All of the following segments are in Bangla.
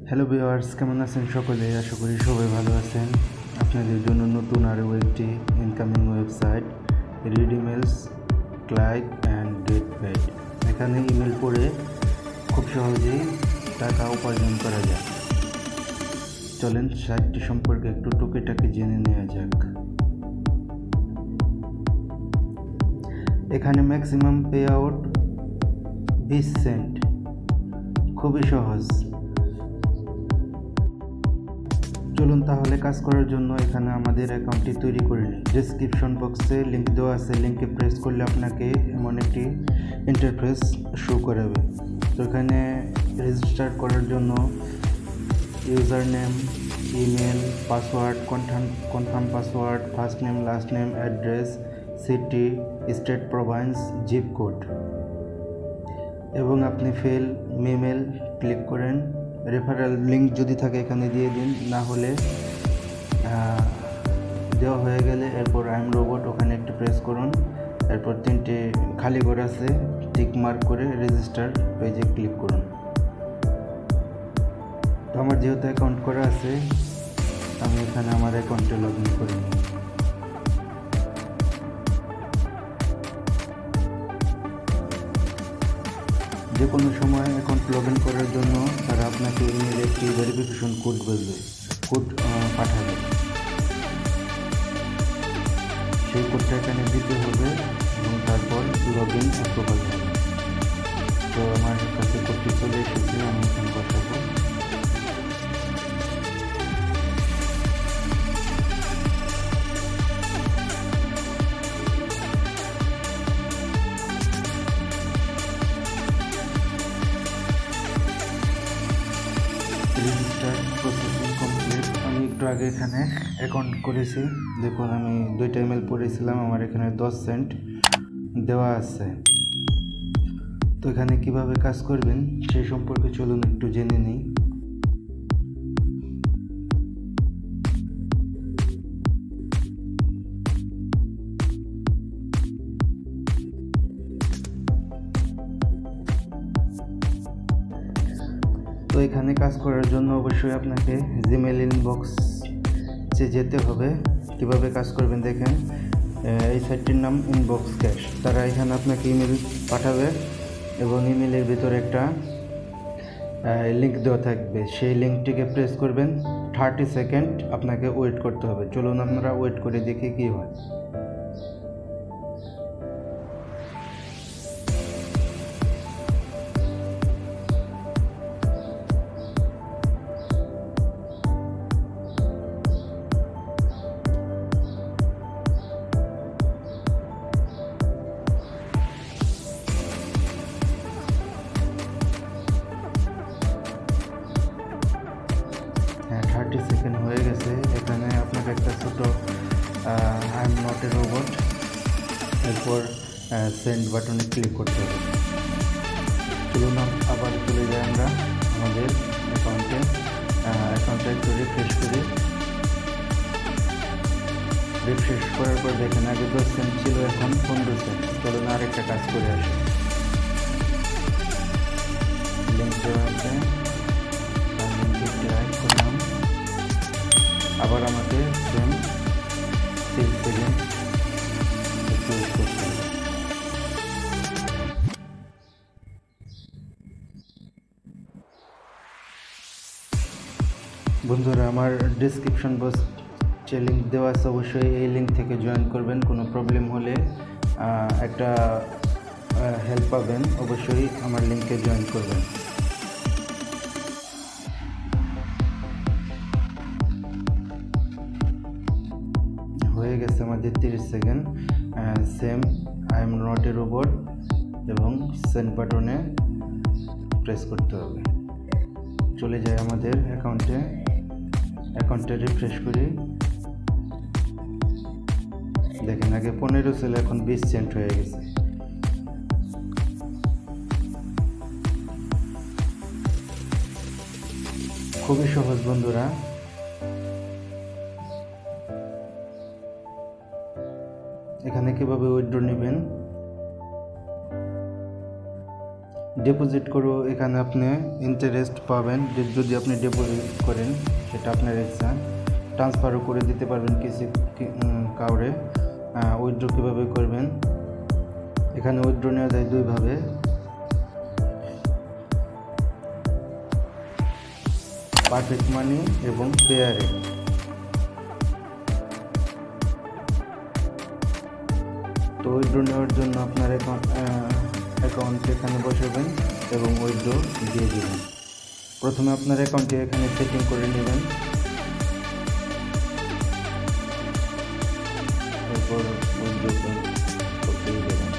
হ্যালো ভিউয়ার্স, কেমন আছেন সকলে? আশা করি সবাই ভালো আছেন। আপনাদের জন্য নতুন আরও একটি ইনকামিং ওয়েবসাইট রিডিমেলস ক্লাইক অ্যান্ড গেট পেড। এখানে ইমেল পড়ে খুব সহজেই টাকা উপার্জন করা যায়। চলেন সাইটটি সম্পর্কে একটু টুকিটাকি জেনে নেওয়া যাক। এখানে ম্যাক্সিমাম পে আউট 20 সেন্ট, খুবই সহজ। চলুন তাহলে কাজ করার জন্য এখানে আমাদের অ্যাকাউন্টটি তৈরি করে নিই। ডেসক্রিপশন বক্সে লিঙ্ক দেওয়া আছে, লিঙ্কে প্রেস করলে আপনাকে এমন একটি ইন্টারফেস শো করাবে। তো এখানে রেজিস্টার করার জন্য user name, email, password, confirm password, first name, last name, address, city, state, province, zip code এবং আপনি ফেল মেমেল ক্লিক করেন। রেফারেল লিঙ্ক যদি থাকে এখানে দিয়ে দিন, না হলে দেওয়া হয়ে গেলে এরপর আই এম রোবট ওখানে একটু প্রেস করুন। এরপর 3টে খালি ঘর আছে, টিক মার্ক করে রেজিস্টার পেজে ক্লিক করুন। তো আমার যেহেতু অ্যাকাউন্ট করা আছে, আমি এখানে আমার অ্যাকাউন্টে লগ ইন করে নিই। যে কোনো সময় অ্যাকাউন্ট লগ ইন করার জন্য তারা আপনাকে ইমেলে একটি ভেরিফিকেশন কোড পাঠাবে। সেই কোডটা এখানে দিতে হবে এবং তারপর লগ ইন অ্যাপ্রুভাল হবে। তো আমার কাছে কোডটি চলে এসেছে, আমি এখানে বসাবো। Register processing complete. আমি একটু আগে এখানে অ্যাকাউন্ট করেছি, দেখুন আমি 2টা ইমেল পড়েছিলাম, আমার এখানে 10 সেন্ট দেওয়া আছে। তো এখানে কিভাবে কাজ করবেন সেই সম্পর্কে চলুন একটু জেনে নিই। তো এখানে কাজ করার জন্য অবশ্যই আপনাকে জিমেল ইনবক্সে যেতে হবে। কিভাবে কাজ করবেন দেখেন, এই সাইটটির নাম ইনবক্স ক্যাশ। তারা এখানে আপনাকে ইমেল পাঠাবে এবং ইমেলের ভিতরে একটা লিঙ্ক দেওয়া থাকবে। সেই লিঙ্কটিকে প্রেস করবেন, 30 সেকেন্ড আপনাকে ওয়েট করতে হবে। চলুন আমরা ওয়েট করে দেখি কী হয়। হ্যাঁ, 30 সেকেন্ড হয়ে গেছে। এখানে আপনাকে একটা ছোট I am not a robot, এরপর সেন্ড বাটনে ক্লিক করতে হবে। চলুন আবার চলে যাই আমরা আমাদের অ্যাকাউন্টে একটু রিফ্রেশ করি। রিফ্রেশ করার পর দেখেন আগে 10 সেন্ট ছিল, এখন 15 সেন্ট। চলুন আরেকটা কাজ করে আসি। লিঙ্ক দেওয়া আছে, ক্লিক করলাম। আবার আমাকে সেম 3 সেকেন্ড একটু ওয়েট করতে হবে। বন্ধুরা, আমার ডিসক্রিপশন বক্সে লিঙ্ক দেওয়া আছে, অবশ্যই এই লিঙ্ক থেকে জয়েন করবেন। কোনো প্রবলেম হলে একটা হেল্প পাবেন, অবশ্যই আমার লিঙ্কে জয়েন করবেন। হয়ে গেছে আমাদের 30 second. Same I am not a robot এবং সেন্ড বাটনে প্রেস করতে হবে। চলে যায় আমাদের অ্যাকাউন্টে রিফ্রেশ করি। দেখেন আগে 15 ছিল, এখন 20 সেন্ট হয়ে গেছে। খুবই সহজ বন্ধুরা। এখানে কিভাবে উইথড্র নেবেন ডিপোজিট করো, এখানে আপনি ইন্টারেস্ট পাবেন যদি আপনি ডিপোজিট করেন, সেটা আপনার ইচ্ছা। ট্রান্সফারও করে দিতে পারবেন কিছু কাউরে। উইথড্র কীভাবে করবেন, এখানে উইথড্র নেওয়া যায় দুইভাবে, পারফেক্ট মানি এবং পেয়ারে। তো উইথড্র নেওয়ার জন্য আপনার অ্যাকাউন্ট এখানে বসাবেন এবং উইথড্র দিয়ে দেবেন। প্রথমে আপনার অ্যাকাউন্টে এখানে সেটিং করে নেবেন, এরপর উইথড্র করতেই দেবেন।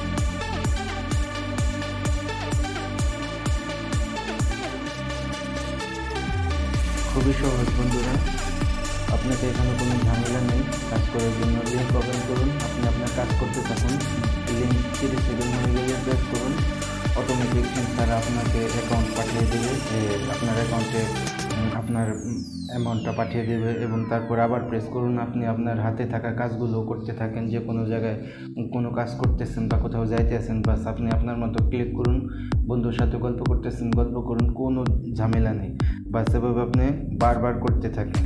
খুবই সহজ বন্ধুরা, আপনাকে এখানে কোনো ঝামেলা নেই। কাজ করার জন্য লিঙ্ক ওপেন করুন, আপনি আপনার কাজ করতে থাকুন। লিঙ্ক 30 সেকেন্ড হয়ে গেলে প্রেস করুন, অটোমেটিক তারা আপনাকে অ্যাকাউন্ট পাঠিয়ে দেবে, আপনার অ্যাকাউন্টে আপনার অ্যামাউন্টটা পাঠিয়ে দেবে এবং তারপর আবার প্রেস করুন। আপনি আপনার হাতে থাকা কাজগুলো করতে থাকেন, যে কোনো জায়গায় কোনো কাজ করতেছেন বা কোথাও যাইতেছেন, বাস আপনি আপনার মতো ক্লিক করুন। বন্ধুর সাথে গল্প করতেছেন, গল্প করুন, কোনো ঝামেলা নেই। বাস এভাবে আপনি বারবার করতে থাকেন।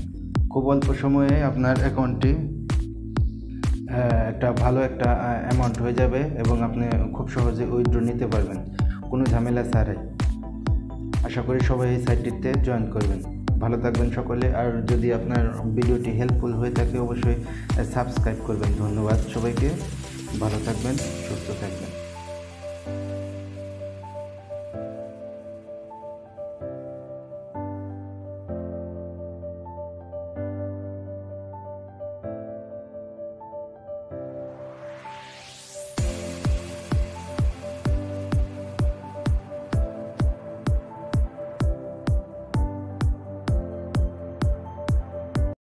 খুব অল্প সময়ে আপনার অ্যাকাউন্টটি একটা ভালো একটা অ্যামাউন্ট হয়ে যাবে এবং আপনি খুব সহজে উইথড্র নিতে পারবেন কোনো ঝামেলা ছাড়াই। আশা করি সবাই এই সাইটটিতে জয়েন করবেন। ভালো থাকবেন সকলে, আর যদি আপনার ভিডিওটি হেল্পফুল হয়ে থাকে অবশ্যই সাবস্ক্রাইব করবেন। ধন্যবাদ সবাইকে, ভালো থাকবেন, সুস্থ থাকবেন।